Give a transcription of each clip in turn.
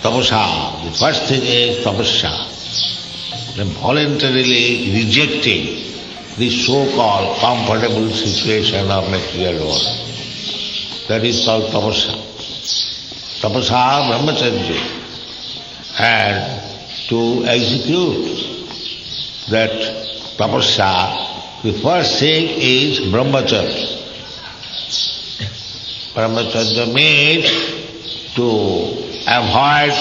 Tapasa, the first thing is tapasya. Then voluntarily rejecting this so-called comfortable situation of material world. That is called tapasya. Tapasa brahmacharya. And to execute that tapasya, the first thing is brahmacharya. Brahmacharya means to avoid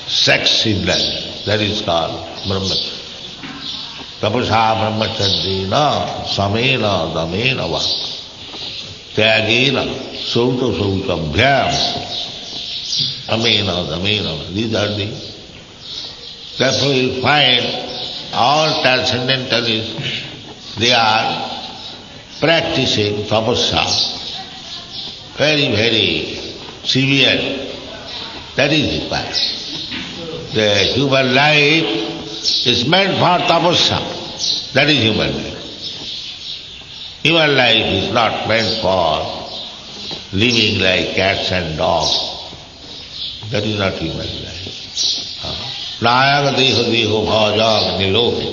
sex indulgence. That is called brahmacharya. Tapasa brahmacharya samena damena va tyagena sauta sautabhyam amena damena va. These are the. Therefore you find all transcendentalists, they are practicing tapasya very, very severe. That is required. The human life is meant for tapasya. That is human life. Human life is not meant for living like cats and dogs. That is not human life. Nayag deho deho bhajag niloke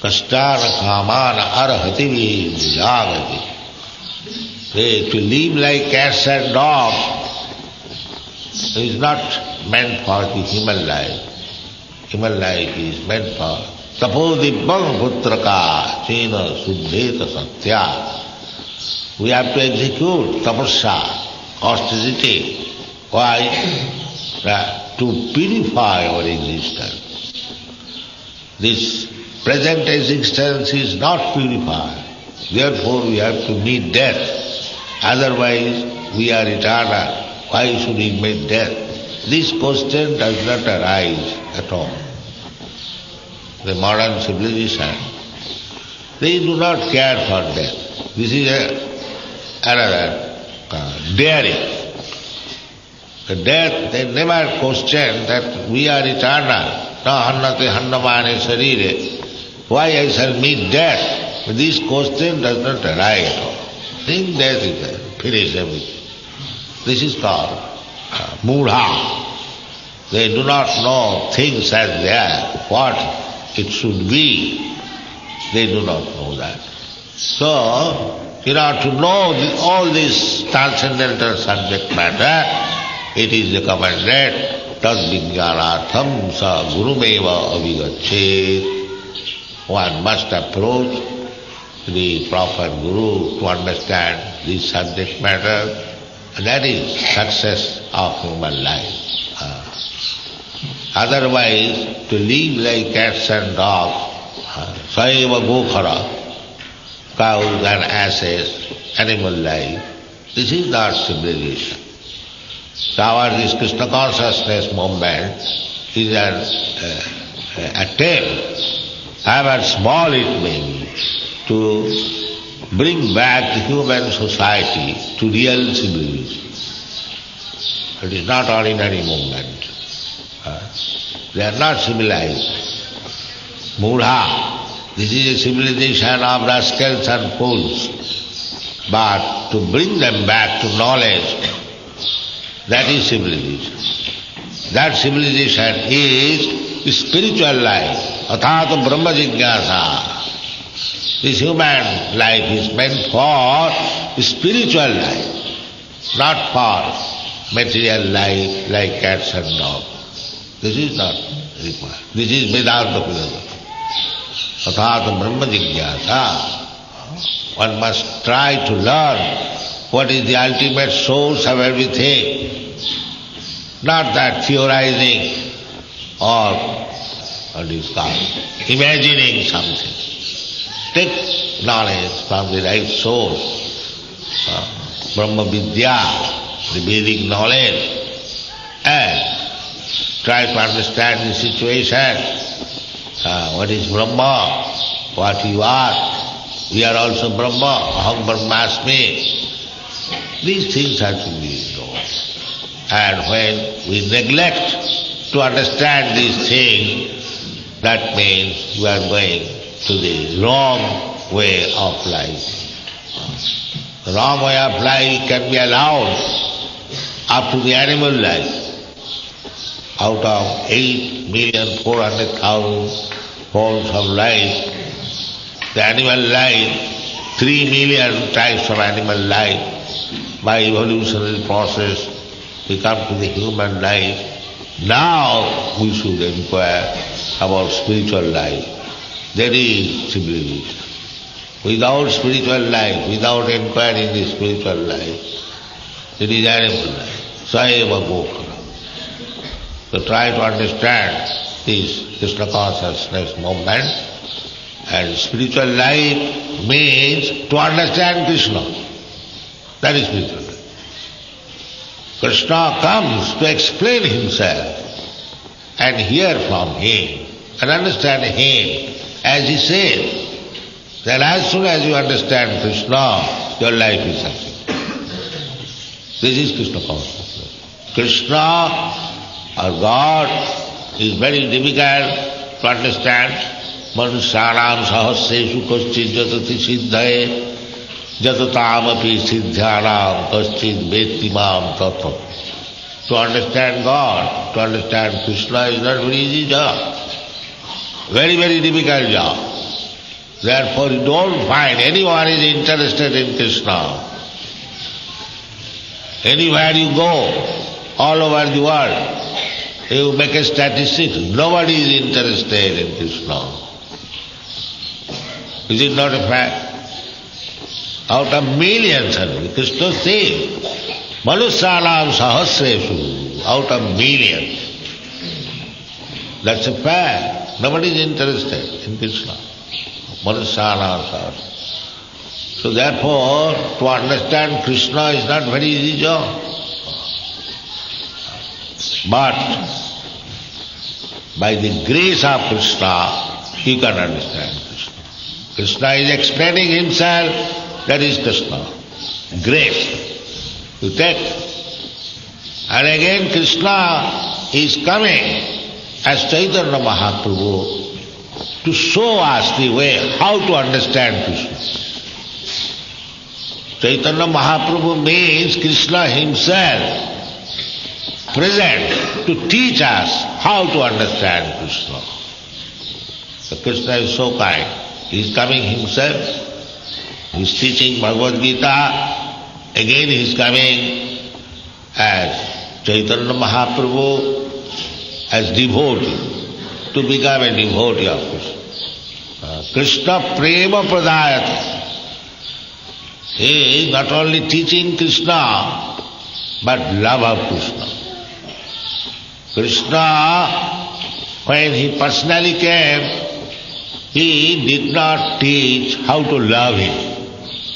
kastana kamana arhati vijagati. To live like cats and dogs is not meant for the human life. Human life is meant for tapodibbam putraka chena suddheta satya. We have to execute tapasya, austerity. Why? To purify our existence. This present existence is not purified. Therefore we have to meet death. Otherwise we are eternal. Why should we meet death? This question does not arise at all. The modern civilization, they do not care for death. This is another daring. The death, they never question that we are eternal. Na hannate hannamane sarire. Why I shall meet death? This question does not arise at all. Think death is there, finish everything. This is called mudha. They do not know things as they are, what it should be. They do not know that. So, in order to know all this transcendental subject matter, it is recommended tad vijnanatham sa gurumeva avigachet. One must approach the proper guru to understand this subject matter, and that is success of human life. Otherwise, to live like cats and dogs, saiva gokhara, cows and asses, animal life, this is not civilization. Our this Krishna consciousness movement is an attempt, however small it may be, to bring back the human society to real civilization. It is not ordinary movement. They are not civilized. Mudha, this is a civilization of rascals and fools. But to bring them back to knowledge, that is civilization. That civilization is spiritual life, athato brahma jignasa. This human life is meant for spiritual life, not for material life like cats and dogs. This is not required. This is Vedanta philosophy. Athato brahma jignasa. One must try to learn what is the ultimate source of everything. Not that theorizing or what is called imagining something. Take knowledge from the right source, Brahma Vidya, the Vedic knowledge, and try to understand the situation. What is Brahma? What you are? We are also Brahma. Aham Brahmasmi. These things have to be known. And when we neglect to understand these things, that means we are going to the wrong way of life. The wrong way of life can be allowed up to the animal life. out of 8,400,000 forms of life, the animal life, 3 million types of animal life, by evolutionary process we come to the human life. Now we should inquire about spiritual life. That is civilization. Without spiritual life, without inquiring the spiritual life, it is animal life. Saeva Gokara. So try to understand this Krishna consciousness movement. And spiritual life means to understand Krishna. That is spiritual life. Krishna comes to explain himself and hear from him and understand him as he says. Then as soon as you understand Krishna, your life is successful. This is Krishna consciousness. Krishna or God is very difficult to understand. Manusyanam sahasreshu kaschid jatati siddhaye jatataamapi siddhyanam kaschid vetti mam tattva. To understand God, to understand Krishna is not very easy job. Very, very difficult job. Therefore you don't find anyone is interested in Krishna. Anywhere you go, all over the world, you make a statistic, nobody is interested in Krishna. Is it not a fact? Out of millions, Krishna says, Manusyanam sahasreshu, out of millions. That's a fact. Nobody is interested in Krishna. Manusyanam sahasreshu. So therefore, to understand Krishna is not very easy job. But by the grace of Krishna, you can understand Krishna. Krishna is explaining himself, that is Krishna. Grace. You take. And again Krishna is coming as Chaitanya Mahaprabhu to show us the way how to understand Krishna. Chaitanya Mahaprabhu means Krishna himself present to teach us how to understand Krishna. So Krishna is so kind. He is coming himself. He is teaching Bhagavad Gita. Again he is coming as Chaitanya Mahaprabhu, as devotee, to become a devotee of Krishna. Krishna prema pradayate. He is not only teaching Krishna, but love of Krishna. Krishna, when he personally came, he did not teach how to love him.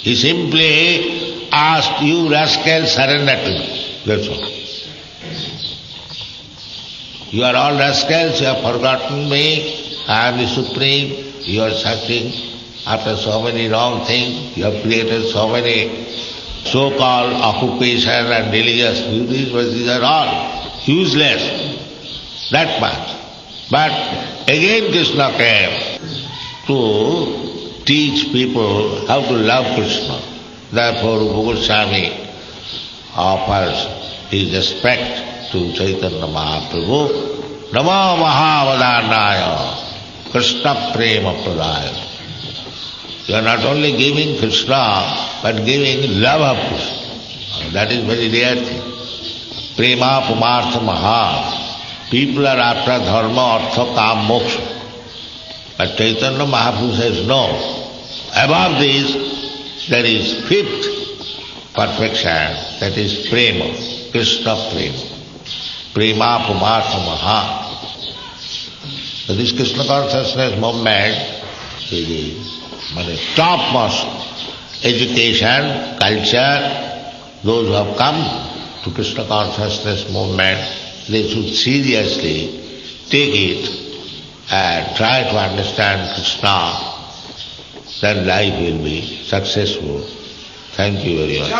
He simply asked, you rascal, surrender to me. That's all. You are all rascals, you have forgotten me, I am the Supreme, you are searching after so many wrong things, you have created so many so-called occupation and religious duties, but these are all useless. That much. But again Krishna came to teach people how to love Krishna. Therefore Goswami offers his respect to Chaitanya Mahaprabhu. Namo Mahavadanaya Krishna Prema Pradaya. You are not only giving Krishna, but giving love of Krishna. That is very rare thing. Prema Pumartha Maha. People are after dharma, artha, kam, moksha. But Chaitanya Mahaprabhu says no. Above this, there is fifth perfection, that is prema, Krishna prema. Prema Pumartha Maha. So this Krishna consciousness movement is the topmost education, culture. Those who have come to Krishna consciousness movement, they should seriously take it and try to understand Krishna. Then life will be successful. Thank you very much.